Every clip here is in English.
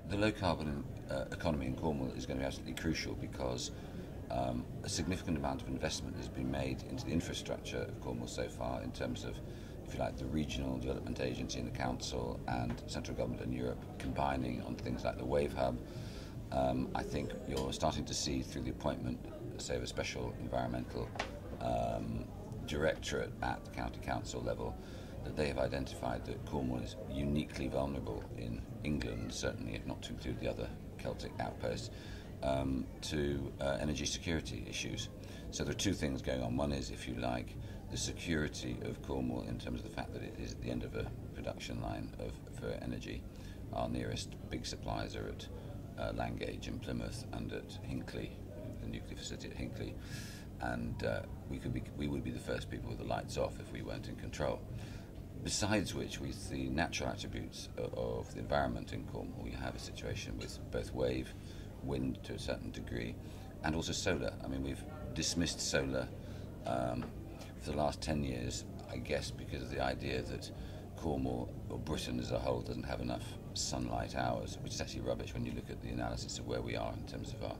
the low carbon economy in Cornwall is going to be absolutely crucial because a significant amount of investment has been made into the infrastructure of Cornwall so far in terms of, if you like, the regional development agency and the council and central government and Europe combining on things like the Wave Hub. I think you're starting to see through the appointment, say, of a special environmental directorate at the county council level, that they have identified that Cornwall is uniquely vulnerable in England, certainly, if not to include the other Celtic outposts, to energy security issues. So there are two things going on. One is, if you like, the security of Cornwall in terms of the fact that it is at the end of a production line for energy. Our nearest big suppliers are at Langage in Plymouth and at Hinckley, the nuclear facility at Hinckley. And we would be the first people with the lights off if we weren't in control. Besides which, with the natural attributes of the environment in Cornwall, we have a situation with both wave, wind to a certain degree, and also solar. I mean, we've dismissed solar for the last 10 years, I guess, because of the idea that Cornwall, or Britain as a whole, doesn't have enough sunlight hours, which is actually rubbish when you look at the analysis of where we are in terms of our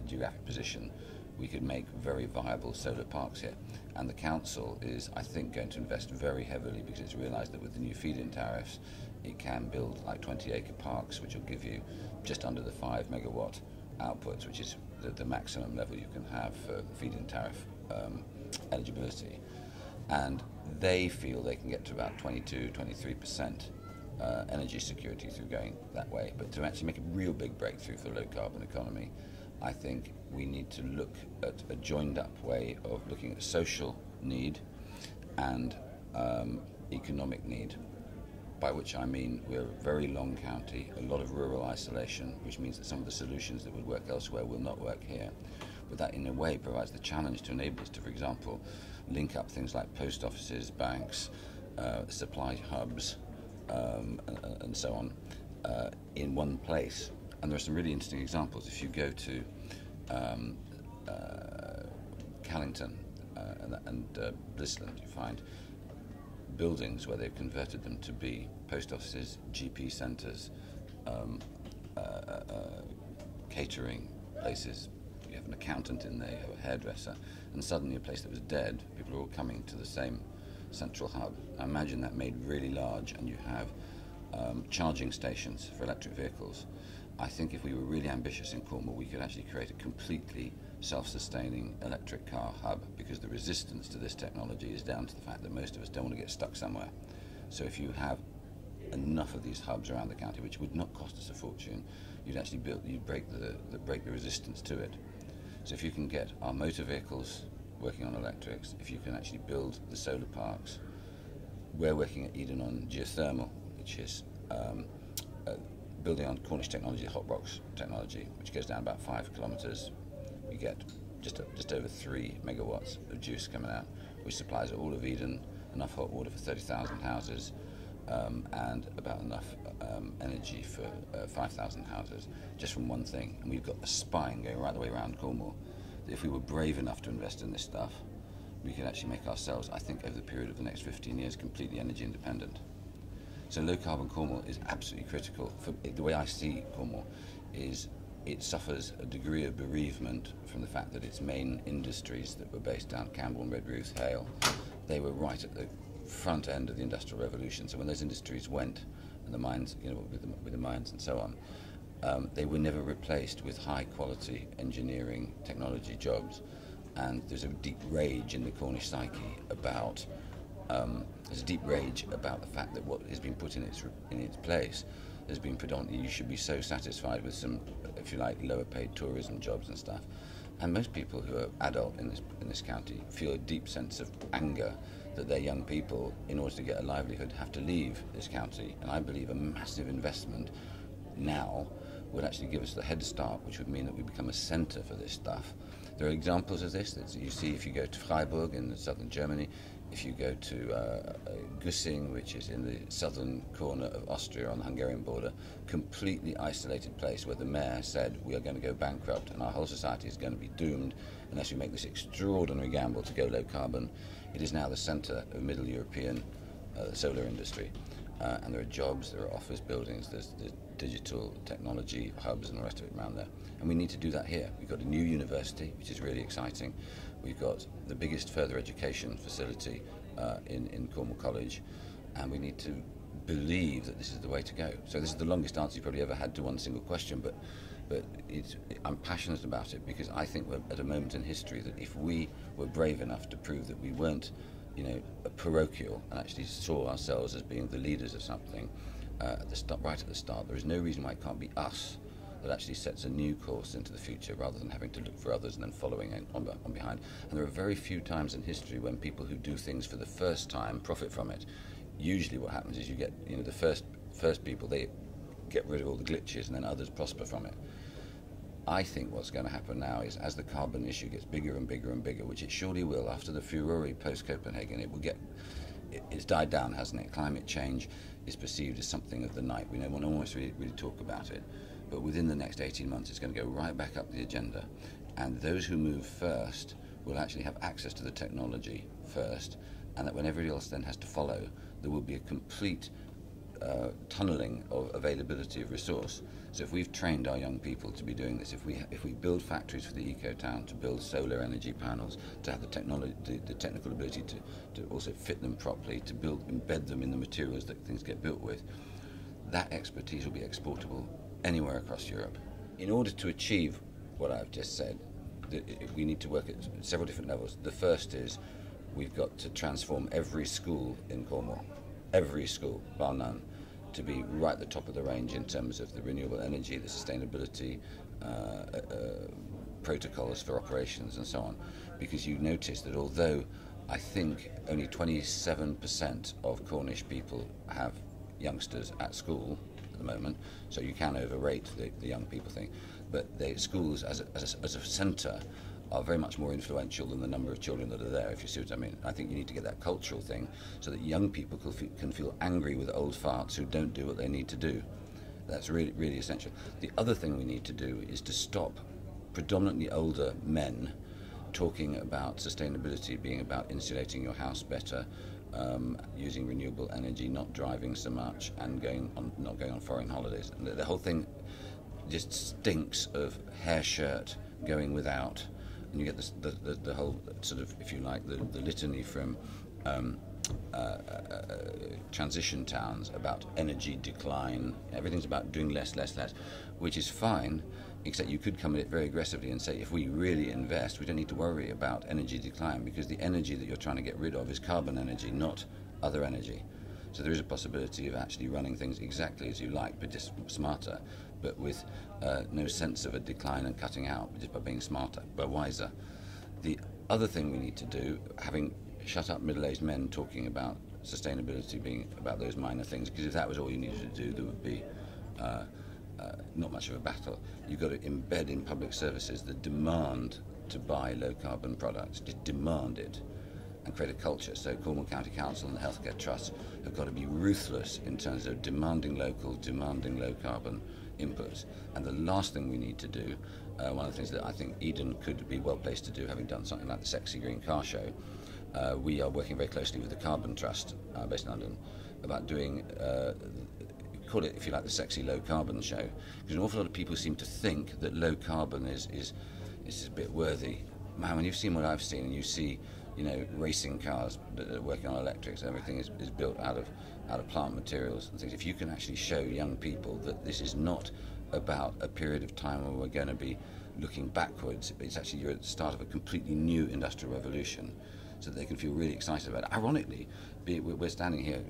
geographic position. We could make very viable solar parks here. And the council is, I think, going to invest very heavily because it's realised that with the new feed-in tariffs, it can build like 20-acre parks, which will give you just under the 5 megawatt outputs, which is the maximum level you can have for feed-in tariff eligibility. And they feel they can get to about 22-23% energy security through going that way. But to actually make a real big breakthrough for the low-carbon economy, I think we need to look at a joined-up way of looking at social need and economic need, by which I mean we're a very long county, a lot of rural isolation, which means that some of the solutions that would work elsewhere will not work here. But that, in a way, provides the challenge to enable us to, for example, link up things like post offices, banks, supply hubs, and so on, in one place. And there are some really interesting examples. If you go to Callington and Blissland, you find buildings where they've converted them to be post offices, GP centres, catering places. You have an accountant in there, you have a hairdresser, and suddenly a place that was dead, people are all coming to the same central hub. I imagine that made really large, and you have charging stations for electric vehicles. I think if we were really ambitious in Cornwall, we could actually create a completely self-sustaining electric car hub, because the resistance to this technology is down to the fact that most of us don't want to get stuck somewhere. So if you have enough of these hubs around the county, which would not cost us a fortune, you'd actually break the resistance to it. So if you can get our motor vehicles working on electrics, if you can actually build the solar parks, we're working at Eden on geothermal, which is building on Cornish technology, hot rocks technology, which goes down about 5 kilometres. We get just over 3 megawatts of juice coming out, which supplies all of Eden enough hot water for 30,000 houses, and about enough energy for 5,000 houses, just from one thing. And we've got a spine going right the way around Cornwall. If we were brave enough to invest in this stuff, we could actually make ourselves, I think, over the period of the next 15 years, completely energy independent. So low-carbon Cornwall is absolutely critical. The way I see Cornwall is it suffers a degree of bereavement from the fact that its main industries that were based down Campbell and Redruth Hale, they were right at the front end of the Industrial Revolution. So when those industries went, and the mines, with the mines and so on, they were never replaced with high-quality engineering technology jobs. And there's a deep rage in the Cornish psyche about the fact that what has been put in its place has been predominantly, you should be so satisfied with some, if you like, lower paid tourism jobs and stuff. And most people who are adult in this county feel a deep sense of anger that their young people, in order to get a livelihood, have to leave this county. And I believe a massive investment now would actually give us the head start, which would mean that we become a centre for this stuff. There are examples of this that you see if you go to Freiburg in southern Germany, if you go to Güssing, which is in the southern corner of Austria on the Hungarian border, completely isolated place where the mayor said we are going to go bankrupt and our whole society is going to be doomed unless we make this extraordinary gamble to go low carbon. It is now the centre of Middle European solar industry. and there are jobs, there are office buildings, there's digital technology hubs and the rest of it around there. And we need to do that here. We've got a new university, which is really exciting. We've got the biggest further education facility in Cornwall College, and we need to believe that this is the way to go. So this is the longest answer you've probably ever had to one single question, but I'm passionate about it because I think we're at a moment in history that if we were brave enough to prove that we weren't, parochial and actually saw ourselves as being the leaders of something right at the start, there is no reason why it can't be us that actually sets a new course into the future rather than having to look for others and then following on behind. And there are very few times in history when people who do things for the first time profit from it. Usually what happens is you get, the first people, they get rid of all the glitches and then others prosper from it. I think what's going to happen now is as the carbon issue gets bigger and bigger and bigger, which it surely will after the furore post-Copenhagen, it's died down, hasn't it? Climate change is perceived as something of the night. We don't almost really talk about it. But within the next 18 months, it's going to go right back up the agenda. And those who move first will actually have access to the technology first, and that when everybody else then has to follow, there will be a complete tunneling of availability of resource. So if we've trained our young people to be doing this, if we build factories for the eco-town, to build solar energy panels, to have the technology, the technical ability to also fit them properly, to embed them in the materials that things get built with, that expertise will be exportable anywhere across Europe. In order to achieve what I've just said, we need to work at several different levels. The first is we've got to transform every school in Cornwall, every school, bar none, to be right at the top of the range in terms of the renewable energy, the sustainability, protocols for operations and so on. Because you notice that although I think only 27% of Cornish people have youngsters at school at the moment, so you can overrate the young people thing, but the schools as a centre are very much more influential than the number of children that are there, if you see what I mean. I think you need to get that cultural thing so that young people can feel angry with old farts who don't do what they need to do. That's really, really essential. The other thing we need to do is to stop predominantly older men talking about sustainability being about insulating your house better, using renewable energy, not driving so much, and not going on foreign holidays. And the whole thing just stinks of hair shirt going without. And you get the whole sort of, if you like, the litany from transition towns about energy decline. Everything's about doing less, which is fine, except you could come at it very aggressively and say, if we really invest, we don't need to worry about energy decline, because the energy that you're trying to get rid of is carbon energy, not other energy. So there is a possibility of actually running things exactly as you like, but just smarter, but with no sense of a decline and cutting out, just by being smarter, but wiser. The other thing we need to do, having shut up middle-aged men talking about sustainability being about those minor things, because if that was all you needed to do, there would be not much of a battle. You've got to embed in public services the demand to buy low-carbon products, just demand it, and create a culture. So Cornwall County Council and the Healthcare Trust have got to be ruthless in terms of demanding local, demanding low-carbon inputs. And the last thing we need to do, one of the things that I think Eden could be well placed to do, having done something like the Sexy Green Car Show, we are working very closely with the Carbon Trust based in London about doing, call it, if you like, the Sexy Low Carbon Show, because an awful lot of people seem to think that low carbon is a bit worthy. Man, when you've seen what I've seen, and you see, racing cars that are working on electrics, everything is built out of plant materials and things. If you can actually show young people that this is not about a period of time where we're going to be looking backwards, it's actually you're at the start of a completely new industrial revolution, so that they can feel really excited about it. Ironically, we're standing here,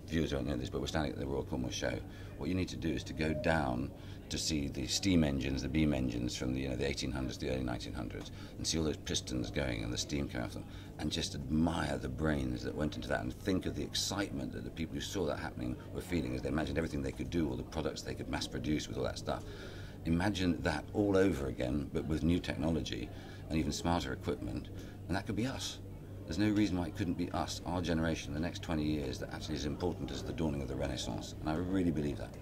viewers don't know this, but we're standing at the Royal Cornwall Show. What you need to do is to go down to see the steam engines, the beam engines from the 1800s, the early 1900s, and see all those pistons going and the steam coming off them, and just admire the brains that went into that, and think of the excitement that the people who saw that happening were feeling as they imagined everything they could do, all the products they could mass produce with all that stuff. Imagine that all over again, but with new technology and even smarter equipment, and that could be us. There's no reason why it couldn't be us, our generation, the next 20 years, that actually is important as the dawning of the Renaissance, and I really believe that.